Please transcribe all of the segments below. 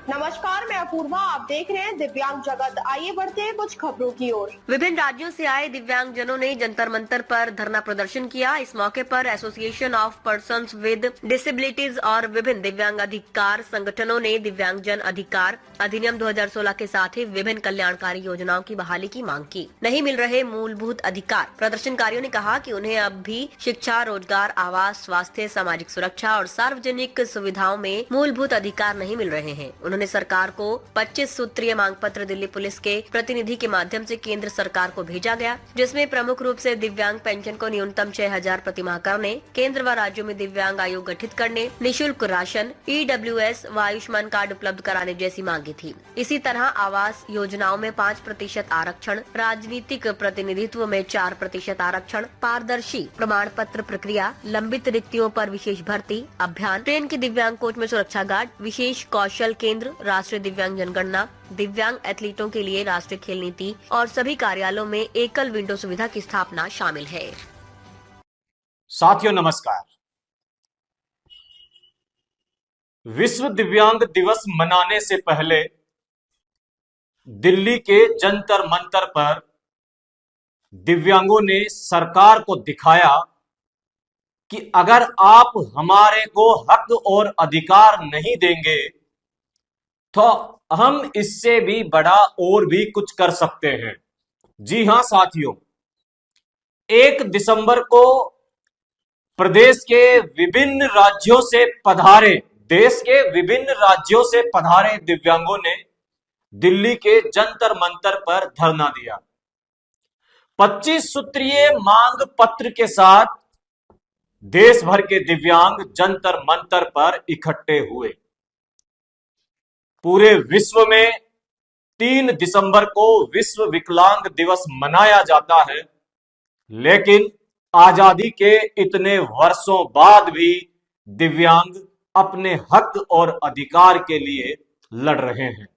नमस्कार, मैं अपूर्वा। आप देख रहे हैं दिव्यांग जगत। आइए बढ़ते हैं कुछ खबरों की ओर। विभिन्न राज्यों से आए दिव्यांग जनों ने जंतर मंतर पर धरना प्रदर्शन किया। इस मौके पर association of persons with disabilities और विभिन्न दिव्यांग अधिकार संगठनों ने दिव्यांग जन अधिकार अधिनियम 2016 के साथ ही विभिन्न कल्याणकारी योजनाओं की बहाली की मांग की। नहीं मिल रहे मूलभूत अधिकार। प्रदर्शनकारियों ने कहा कि उन्हें अब भी शिक्षा, रोजगार, आवास, स्वास्थ्य, सामाजिक सुरक्षा और सार्वजनिक सुविधाओं में मूलभूत अधिकार नहीं मिल रहे हैं। उन्होंने सरकार को 25 सूत्रीय मांग पत्र दिल्ली पुलिस के प्रतिनिधि के माध्यम से केंद्र सरकार को भेजा गया, जिसमें प्रमुख रूप से दिव्यांग पेंशन को न्यूनतम 6,000 प्रतिमाह करने, केंद्र व राज्यों में दिव्यांग आयोग गठित करने, निःशुल्क राशन, EWS व आयुष्मान कार्ड उपलब्ध कराने जैसी मांगी थी। इसी तरह आवास योजनाओं में 5% आरक्षण, राजनीतिक प्रतिनिधित्व में 4% आरक्षण, पारदर्शी प्रमाण पत्र प्रक्रिया, लंबित रिक्तियों पर विशेष भर्ती अभियान, ट्रेन के दिव्यांग कोच में सुरक्षा गार्ड, विशेष कौशल केंद्र, राष्ट्रीय दिव्यांग जनगणना, दिव्यांग एथलीटों के लिए राष्ट्रीय खेल नीति और सभी कार्यालयों में एकल विंडो सुविधा की स्थापना शामिल है। साथियों नमस्कार। विश्व दिव्यांग दिवस मनाने से पहले दिल्ली के जंतर मंतर पर दिव्यांगों ने सरकार को दिखाया कि अगर आप हमारे को हक और अधिकार नहीं देंगे तो हम इससे भी बड़ा और भी कुछ कर सकते हैं। जी हां साथियों, 1 दिसंबर को प्रदेश के विभिन्न राज्यों से पधारे देश के विभिन्न राज्यों से पधारे दिव्यांगों ने दिल्ली के जंतर मंतर पर धरना दिया। 25 सूत्रीय मांग पत्र के साथ देश भर के दिव्यांग जंतर मंतर पर इकट्ठे हुए। पूरे विश्व में 3 दिसंबर को विश्व विकलांग दिवस मनाया जाता है, लेकिन आजादी के इतने वर्षों बाद भी दिव्यांग अपने हक और अधिकार के लिए लड़ रहे हैं।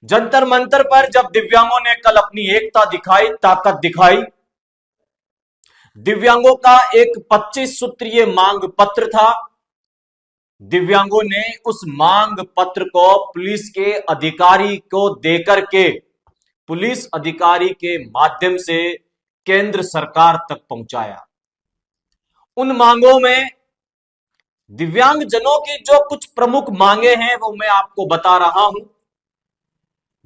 जंतर मंतर पर जब दिव्यांगों ने कल अपनी एकता दिखाई, ताकत दिखाई, दिव्यांगों का एक 25 सूत्रीय मांग पत्र था। दिव्यांगों ने उस मांग पत्र को पुलिस के अधिकारी को देकर के पुलिस अधिकारी के माध्यम से केंद्र सरकार तक पहुंचाया। उन मांगों में दिव्यांग जनों की जो कुछ प्रमुख मांगे हैं वो मैं आपको बता रहा हूं।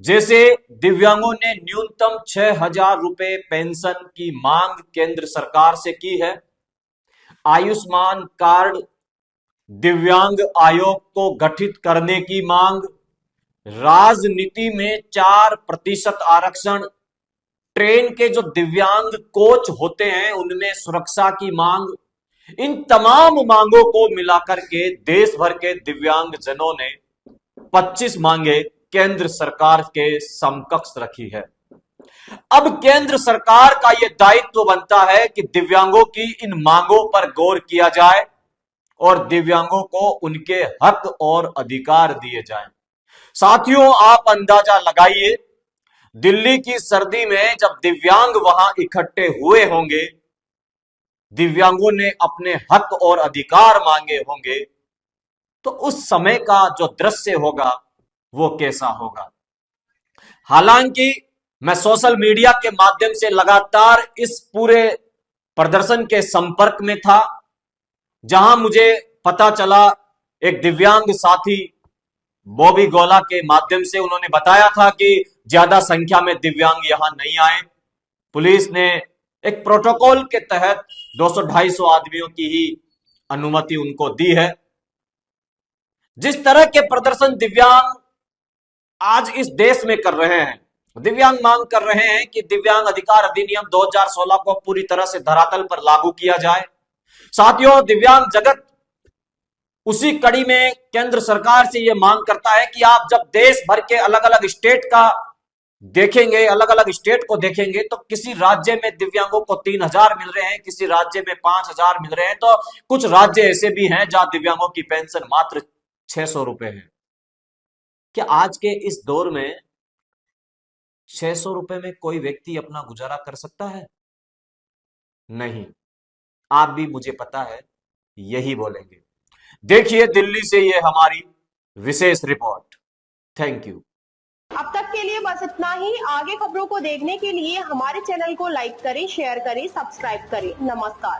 जैसे दिव्यांगों ने न्यूनतम 6,000 रुपए पेंशन की मांग केंद्र सरकार से की है। आयुष्मान कार्ड दिव्यांग आयोग को गठित करने की मांग, राजनीति में 4% आरक्षण, ट्रेन के जो दिव्यांग कोच होते हैं उनमें सुरक्षा की मांग, इन तमाम मांगों को मिलाकर के देश भर के दिव्यांग जनों ने 25 मांगे केंद्र सरकार के समकक्ष रखी है। अब केंद्र सरकार का यह दायित्व बनता है कि दिव्यांगों की इन मांगों पर गौर किया जाए और दिव्यांगों को उनके हक और अधिकार दिए जाएं। साथियों, आप अंदाजा लगाइए, दिल्ली की सर्दी में जब दिव्यांग वहां इकट्ठे हुए होंगे, दिव्यांगों ने अपने हक और अधिकार मांगे होंगे, तो उस समय का जो दृश्य होगा वो कैसा होगा। हालांकि मैं सोशल मीडिया के माध्यम से लगातार इस पूरे प्रदर्शन के संपर्क में था, जहां मुझे पता चला एक दिव्यांग साथी बॉबी गोला के माध्यम से उन्होंने बताया था कि ज्यादा संख्या में दिव्यांग यहां नहीं आए। पुलिस ने एक प्रोटोकॉल के तहत 200-250 आदमियों की ही अनुमति उनको दी है। जिस तरह के प्रदर्शन दिव्यांग आज इस देश में कर रहे हैं, दिव्यांग मांग कर रहे हैं कि दिव्यांग अधिकार अधिनियम 2016 को पूरी तरह से धरातल पर लागू किया जाए। साथियों, दिव्यांग जगत उसी कड़ी में केंद्र सरकार से यह मांग करता है कि आप जब देश भर के अलग अलग स्टेट का देखेंगे, अलग अलग स्टेट को देखेंगे, तो किसी राज्य में दिव्यांगों को 3,000 मिल रहे हैं, किसी राज्य में 5,000 मिल रहे हैं, तो कुछ राज्य ऐसे भी हैं जहां दिव्यांगों की पेंशन मात्र 600 रुपए है। क्या आज के इस दौर में 600 रुपए में कोई व्यक्ति अपना गुजारा कर सकता है? नहीं। आप भी, मुझे पता है, यही बोलेंगे। देखिए, दिल्ली से ये हमारी विशेष रिपोर्ट। Thank you. अब तक के लिए बस इतना ही। आगे खबरों को देखने के लिए हमारे चैनल को लाइक करें, शेयर करें, सब्सक्राइब करें। नमस्कार।